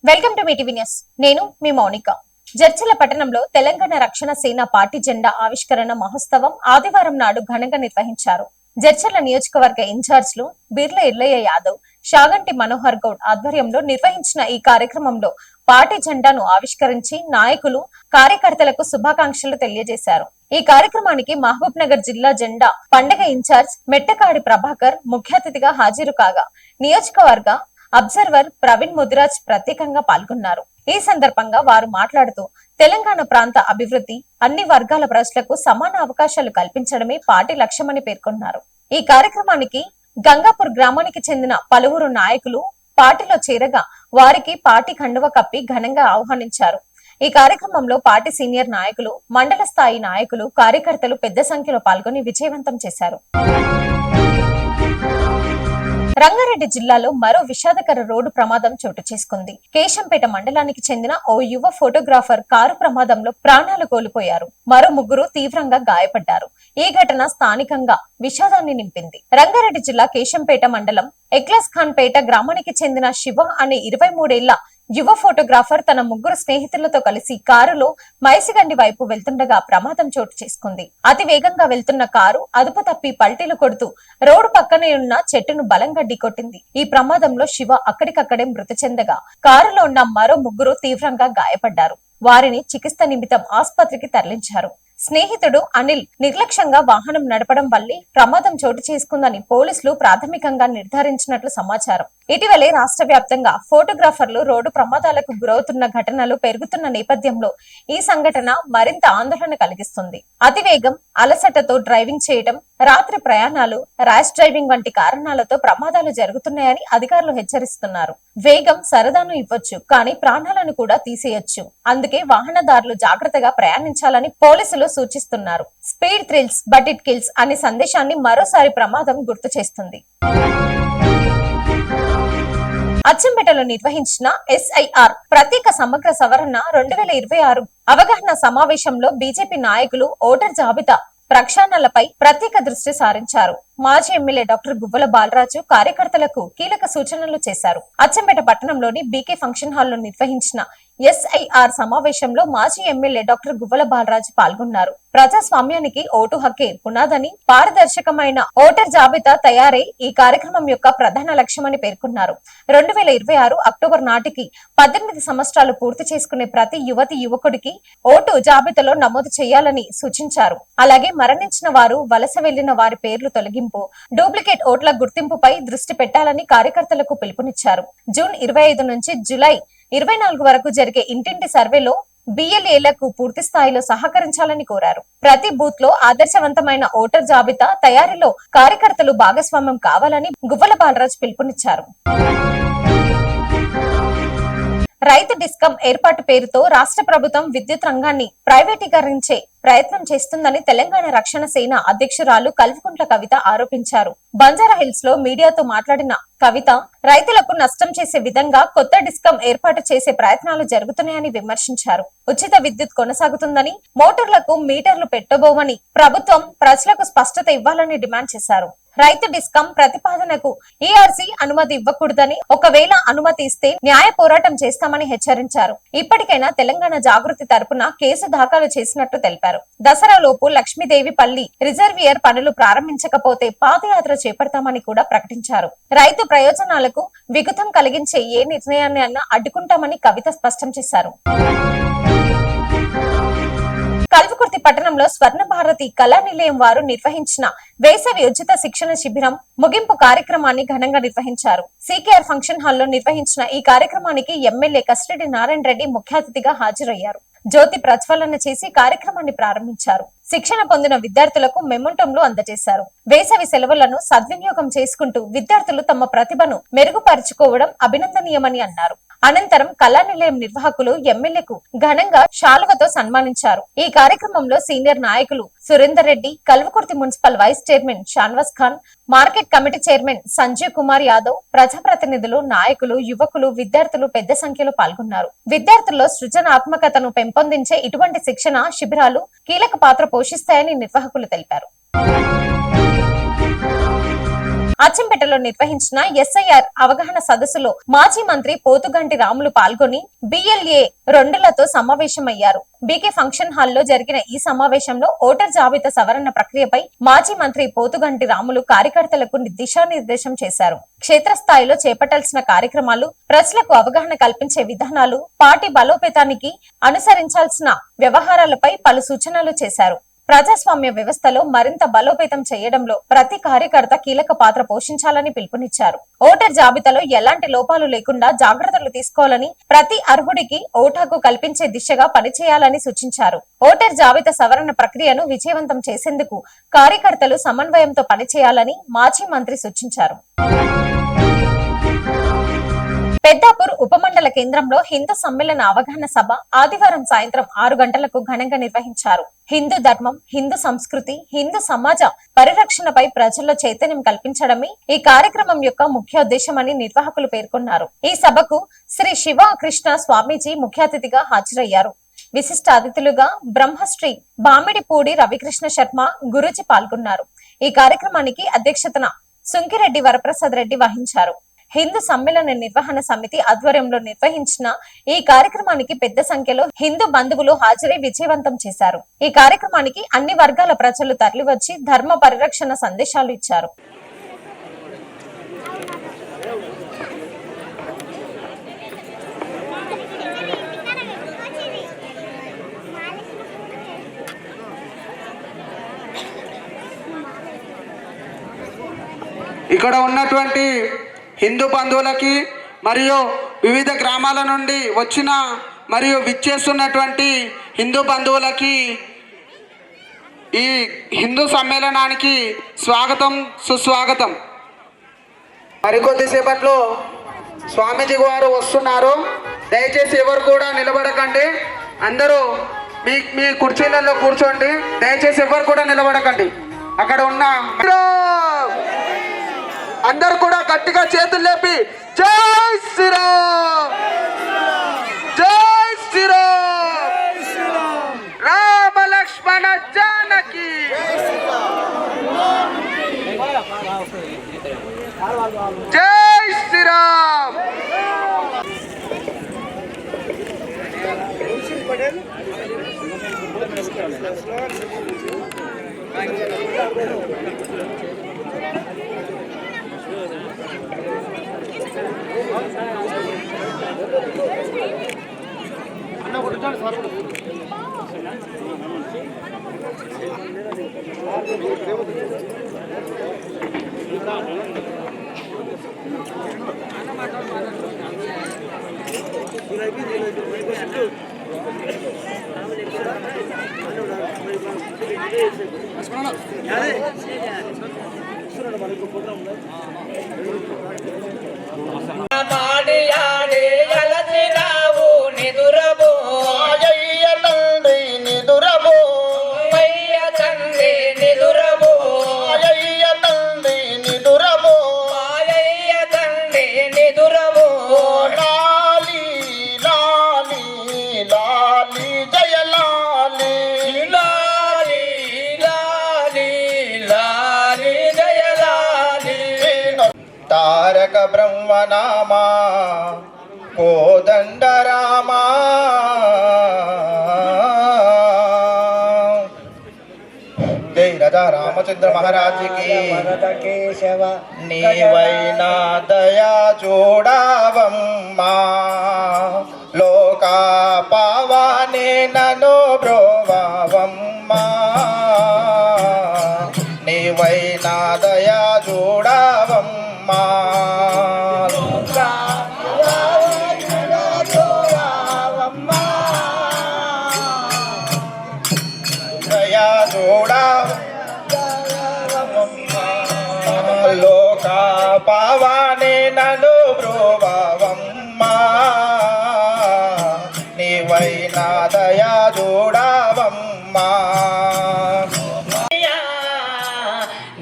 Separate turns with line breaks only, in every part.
Welcome to Mee TV news. నేను మీ మౌనిక. జడ్చర్ల పట్టణంలో తెలంగాణ రక్షణ సేన పార్టీ జెండా ఆవిష్కరణ మహోత్సవం ఆదివారం నాడు ఘనంగా నిర్వహించారు. జడ్చర్ల నియోజకవర్గ ఇన్ఛార్జ్లు బిర్ల ఇర్లయ్య యాదవ్, షాగంటి మనోహర్ గౌడ్ ఆధ్వర్యంలో నిర్వహించిన ఈ కార్యక్రమంలో పార్టీ జెండాను ఆవిష్కరించి నాయకులు, కార్యకర్తలకు శుభాకాంక్షలు తెలియజేశారు. ఈ కార్యక్రమానికి మహబూబ్ నగర్ జిల్లా జెండా పండగ ఇన్ఛార్జ్ మెట్టకాడి ప్రభాకర్ ముఖ్య అతిథిగా హాజరు కాగా, నియోజకవర్గ అబ్జర్వర్ ప్రవీణ్ ముదిరాజ్ ప్రత్యేకంగా పాల్గొన్నారు. ఈ సందర్భంగా వారు మాట్లాడుతూ తెలంగాణ ప్రాంత అభివృద్ధి, అన్ని వర్గాల ప్రజలకు సమాన అవకాశాలు కల్పించడమే పార్టీ లక్ష్యమని పేర్కొన్నారు. ఈ కార్యక్రమానికి గంగాపూర్ గ్రామానికి చెందిన పలువురు నాయకులు పార్టీలో చేరగా వారికి పార్టీ కండువ కప్పి ఘనంగా ఆహ్వానించారు. ఈ కార్యక్రమంలో పార్టీ సీనియర్ నాయకులు, మండల స్థాయి నాయకులు, కార్యకర్తలు పెద్ద సంఖ్యలో పాల్గొని విజయవంతం చేశారు. రంగారెడ్డి జిల్లాలో మరో విషాదకర రోడ్డు ప్రమాదం చోటు చేసుకుంది. కేశంపేట మండలానికి చెందిన ఓ యువ ఫోటోగ్రాఫర్ కారు ప్రమాదంలో ప్రాణాలు కోల్పోయారు. మరో ముగ్గురు తీవ్రంగా గాయపడ్డారు. ఈ ఘటన స్థానికంగా విషాదాన్ని నింపింది. రంగారెడ్డి జిల్లా కేశంపేట మండలం ఎక్లాస్ ఖాన్ పేట గ్రామానికి చెందిన శివ అనే 23 ఏళ్ల యువ ఫోటోగ్రాఫర్ తన ముగ్గురు స్నేహితులతో కలిసి కారులో మైసిగండి వైపు వెళ్తుండగా ప్రమాదం చోటు చేసుకుంది. అతి వేగంగా వెళ్తున్న కారు అదుపు తప్పి పల్టీలు కొడుతూ రోడ్డు పక్కనే ఉన్న చెట్టును బలంగా ఢీకొట్టింది. ఈ ప్రమాదంలో శివ అక్కడికక్కడే మృతి చెందగా, కారులో ఉన్న మరో ముగ్గురు తీవ్రంగా గాయపడ్డారు. వారిని చికిత్స నిమిత్తం ఆసుపత్రికి తరలించారు. స్నేహితుడు అనిల్ నిర్లక్ష్యంగా వాహనం నడపడం వల్లే ప్రమాదం చోటు చేసుకుందని పోలీసులు ప్రాథమికంగా నిర్ధారించినట్లు సమాచారం. ఇటీవలే రాష్ట్ర వ్యాప్తంగా ఫోటోగ్రాఫర్లు రోడ్డు ప్రమాదాలకు గురవుతున్న ఘటనలు పెరుగుతున్న నేపథ్యంలో ఈ సంఘటన మరింత ఆందోళన కలిగిస్తుంది. అతివేగం, అలసటతో డ్రైవింగ్ చేయడం, రాత్రి ప్రయాణాలు, ర్యాష్ డ్రైవింగ్ వంటి కారణాలతో ప్రమాదాలు జరుగుతున్నాయని అధికారులు హెచ్చరిస్తున్నారు. వేగం సరదాను ఇవ్వచ్చు, కానీ ప్రాణాలను కూడా తీసేయొచ్చు. అందుకే వాహనదారులు జాగ్రత్తగా ప్రయాణించాలని పోలీసులు సూచిస్తున్నారు. Speed thrills but it kills అనే సందేశాన్ని మరోసారి ప్రమాదం గుర్తు చేస్తుంది. అచ్చంపేటలో నిర్వహించిన SIR ప్రత్యేక సమగ్ర సవరణ 2026 అవగాహన సమావేశంలో బీజేపీ నాయకులు ఓటర్ జాబితా ప్రక్షాళనలపై ప్రత్యేక దృష్టి సారించారు. మాజీ ఎమ్మెల్యే డాక్టర్ గువ్వల బాలరాజు కార్యకర్తలకు కీలక సూచనలు చేశారు. అచ్చంపేట పట్టణంలోని బీకే ఫంక్షన్ హాల్లో నిర్వహించిన SIR సమావేశంలో మాజీ ఎమ్మెల్యే డాక్టర్ గువ్వల బాలరాజు పాల్గొన్నారు. ప్రజాస్వామ్యానికి ఓటు హక్కే పునాదని, పారదర్శకమైన ఓటర్ జాబితా తయారే ఈ కార్యక్రమం యొక్క ప్రధాన లక్ష్యమని పేర్కొన్నారు. 2026 అక్టోబర్ నాటికి 18 సంవత్సరాలు పూర్తి చేసుకునే ప్రతి యువతి యువకుడికి ఓటు జాబితాలో నమోదు చేయాలని సూచించారు. అలాగే మరణించిన వారు, వలస వెళ్లిన వారి పేర్లు తొలగింపు, డూప్లికేట్ ఓట్ల గుర్తింపుపై దృష్టి పెట్టాలని కార్యకర్తలకు పిలుపునిచ్చారు. జూన్ 25 నుంచి జూలై 24 వరకు జరిగే ఇంటింటి సర్వేలో BLAలకు పూర్తి స్థాయిలో సహకరించాలని కోరారు. ప్రతి బూత్ లో ఆదర్శవంతమైన ఓటర్ జాబితా తయారీలో కార్యకర్తలు భాగస్వామ్యం కావాలని గువ్వల బాలరాజు పిలుపునిచ్చారు. రైతు డిస్కం ఏర్పాటు పేరుతో రాష్ట్ర ప్రభుత్వం విద్యుత్ రంగాన్ని ప్రైవేటీకరించే ప్రయత్నం చేస్తుందని తెలంగాణ రక్షణ సేన అధ్యక్షురాలు కల్వకుంట్ల కవిత ఆరోపించారు. బంజారా హిల్స్ లో మీడియాతో మాట్లాడిన కవిత, రైతులకు నష్టం చేసే విధంగా కొత్త డిస్కం ఏర్పాటు చేసే ప్రయత్నాలు జరుగుతున్నాయని విమర్శించారు. ఉచిత విద్యుత్ కొనసాగుతుందని, మోటార్లకు మీటర్లు పెట్టబోమని ప్రభుత్వం ప్రజలకు స్పష్టత ఇవ్వాలని డిమాండ్ చేశారు. రైతు డిస్కం ప్రతిపాదనకు ERC అనుమతి ఇవ్వకూడదని, ఒకవేళ అనుమతి ఇస్తే న్యాయ పోరాటం చేస్తామని హెచ్చరించారు. ఇప్పటికైనా తెలంగాణ జాగృతి తరపున కేసు దాఖలు చేసినట్టు తెలిపారు. దసరా లోపు లక్ష్మీదేవిపల్లి రిజర్వియర్ పనులు ప్రారంభించకపోతే పాదయాత్ర చేపడతామని కూడా ప్రకటించారు. రైతు ప్రయోజనాలకు విఘాతం కలిగించే ఏ నిర్ణయాన్ని అన్నా అడ్డుకుంటామని కవిత స్పష్టం చేశారు. కల్వకుర్తి పట్టణంలో స్వర్ణ భారతి కళా నిలయం వారు నిర్వహించిన వేసవి ఉచిత శిక్షణ శిబిరం ముగింపు కార్యక్రమాన్ని ఘనంగా నిర్వహించారు. CKR ఫంక్షన్ హాల్లో నిర్వహించిన ఈ కార్యక్రమానికి ఎమ్మెల్యే కసిరెడ్డి నారాయణ రెడ్డి ముఖ్య అతిథిగా హాజరయ్యారు. జ్యోతి ప్రజ్వలన చేసి కార్యక్రమాన్ని ప్రారంభించారు. శిక్షణ పొందిన విద్యార్థులకు మెమొంటంలు అందజేశారు. వేసవి సెలవులను సద్వినియోగం చేసుకుంటూ విద్యార్థులు తమ ప్రతిభను మెరుగుపరుచుకోవడం అభినందనీయమని అన్నారు. అనంతరం కళానిలయం నిర్వాహకులు ఎమ్మెల్యేకు ఘనంగా శాలువతో సన్మానించారు. ఈ కార్యక్రమంలో సీనియర్ నాయకులు Surender Reddy, Kalwakurthy municipal vice chairman Shanwaz Khan, market committee chairman Sanjeev Kumar Yadav, ప్రజాప్రతినిధులు, నాయకులు, యువకులు, విద్యార్థులు పెద్ద సంఖ్యలో పాల్గొన్నారు. విద్యార్థుల్లో సృజనాత్మకతను పెంపొందించే ఇటువంటి శిక్షణ శిబిరాలు కీలక పాత్ర పోషిస్తాయని నిర్వాహకులు తెలిపారు. అచ్చంపేటలో నిర్వహించిన ఎస్ఐఆర్ అవగాహన సదస్సులో మాజీ మంత్రి పోతుగంటి రాములు పాల్గొని BLA 2లతో సమావేశమయ్యారు. బీకే ఫంక్షన్ హాల్లో జరిగిన ఈ సమావేశంలో ఓటర్ జాబితా సవరణ ప్రక్రియపై మాజీ మంత్రి పోతుగంటి రాములు కార్యకర్తలకు దిశానిర్దేశం చేశారు. క్షేత్రస్థాయిలో చేపట్టాల్సిన కార్యక్రమాలు, ప్రజలకు అవగాహన కల్పించే విధానాలు, పార్టీ బలోపేతానికి అనుసరించాల్సిన వ్యవహారాలపై పలు సూచనలు చేశారు. ప్రజాస్వామ్య వ్యవస్థలో మరింత బలోపేతం చేయడంలో ప్రతి కార్యకర్త కీలక పాత్ర పోషించాలని పిలుపునిచ్చారు. ఓటర్ జాబితాలో ఎలాంటి లోపాలు లేకుండా జాగ్రత్తలు తీసుకోవాలని, ప్రతి అర్హుడికి ఓటు హక్కు కల్పించే దిశగా పనిచేయాలని సూచించారు. ఓటర్ జాబితా సవరణ ప్రక్రియను విజయవంతం చేసేందుకు కార్యకర్తలు సమన్వయంతో పనిచేయాలని మాజీ మంత్రి సూచించారు. పెద్దాపూర్ ఉపమండల కేంద్రంలో హిందూ సమ్మేళన అవగాహన సభ ఆదివారం సాయంత్రం 6 గంటలకు ఘనంగా నిర్వహించారు. హిందూ ధర్మం, హిందూ సంస్కృతి, హిందూ సమాజ పరిరక్షణపై ప్రజల్లో చైతన్యం కల్పించడమే ఈ కార్యక్రమం యొక్క ముఖ్యోద్దేశమని నిర్వాహకులు పేర్కొన్నారు. ఈ సభకు శ్రీ శివ కృష్ణ స్వామీజీ ముఖ్య అతిథిగా హాజరయ్యారు. విశిష్ట అతిథులుగా బ్రహ్మశ్రీ బామిడిపూడి రవికృష్ణ శర్మ గురూజీ పాల్గొన్నారు. ఈ కార్యక్రమానికి అధ్యక్షతన సుంకిరెడ్డి వరప్రసాద్ రెడ్డి వహించారు. హిందూ సమ్మేళన నిర్వహణ సమితి ఆధ్వర్యంలో నిర్వహించిన ఈ కార్యక్రమానికి పెద్ద సంఖ్యలో హిందూ బంధువులు హాజరై విజయవంతం చేశారు. ఈ కార్యక్రమానికి అన్ని వర్గాల ప్రజలు తరలివచ్చి ధర్మ పరిరక్షణ సందేశాలు ఇచ్చారు.
ఇక్కడ ఉన్నటువంటి హిందూ బంధువులకి మరియు వివిధ గ్రామాల నుండి వచ్చిన మరియు విచ్చేస్తున్నటువంటి హిందూ బంధువులకి ఈ హిందూ సమ్మేళనానికి స్వాగతం, సుస్వాగతం. మరికొద్దిసేపట్లో స్వామీజీ వారు వస్తున్నారు. దయచేసి ఎవరు కూడా నిలబడకండి, అందరూ మీ కుర్చీలలో కూర్చోండి. దయచేసి ఎవరు కూడా నిలబడకండి. అక్కడ ఉన్న అందరు కూడా గట్టిగా చేతులు లేపి జై శ్రీరామ్, జై శ్రీరామ్, రామ లక్ష్మణ జానకి. జై శ్రీరామ్. తారక బ్రహ్మనామా కోదండ రామా జై రాజా రామచంద్ర మహారాజుకి కేశవ నీవైనా దయా చూడవమ్మా లోకా పావనే నను బ్రోవమ్మా నీవైనా దయా చూడవమ్మా దయా చూడవమ్మా లోకా పావనే నను బ్రోవమ్మా నీవైనా దయా చూడవమ్మా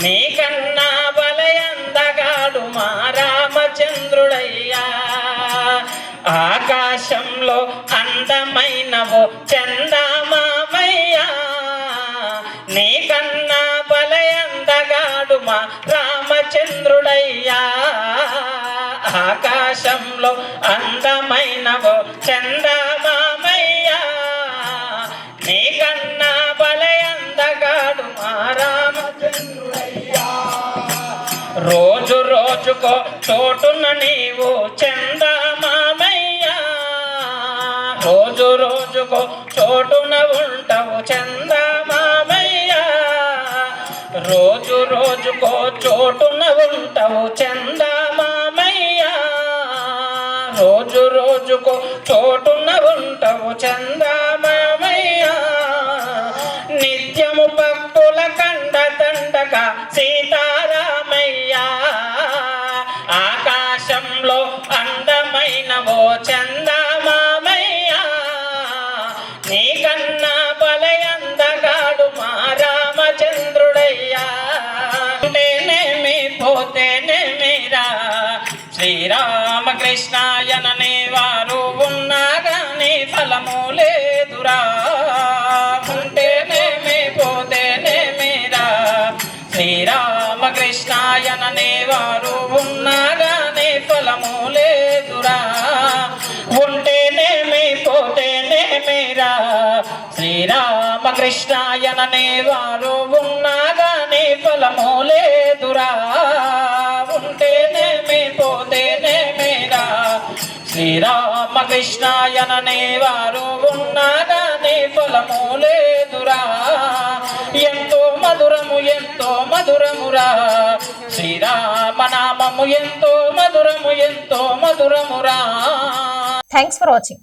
నీకన్నా బలయందగాడు మా రామచంద్రుడయ్యా ఆకాశంలో అందమైనవో చందమామయ్యా నీకన్నా బలయందగాడు మా రామచంద్రుడయ్యా చంద్రుడయ్యా ఆకాశంలో అందమైనవో చందమామయ్యా నీకన్నా బలే అందగాడు మా రామచంద్రుడయ్యా రోజు రోజుకో చోటున నీవు చందమామయ్యా రోజు రోజుకో చోటున ఉంటావు చందమామయ్యా రోజు రోజుకో చోటున ఉంటావు చందమామయ్యా రోజు రోజుకో చోటున ఉంటావు చందమామయ్యా నిత్యము భక్తుల కండ తండగా సీతారామయ్యా ఆకాశంలో అందమైనవో చందమామయ్యా నీకన్నా బలే అందగాడు మా రామచంద్రుడయ్యా ఉంటేనేమి పోతేనేమిరా శ్రీరామకృష్ణాయననే వారు ఉన్నా గాని ఫలము లేదురా ఉంటేనేమి పోతేనేమిరా శ్రీరామకృష్ణాయననే వారు ఉన్నా గాని ఫలము లేదురా ఉంటేనేమి పోతేనేమిరా శ్రీరామకృష్ణాయననే వారు ఉన్నా గాని ఫలము లేదురా ఉంటేనేమి పోతేనేమిరా శ్రీరామకృష్ణాయననే వారు ఉన్నా గాని ఫలము లేదురా ఎంతో మధురమురా శ్రీరామనామము ఎంతో మధురమురా.
Thanks for watching.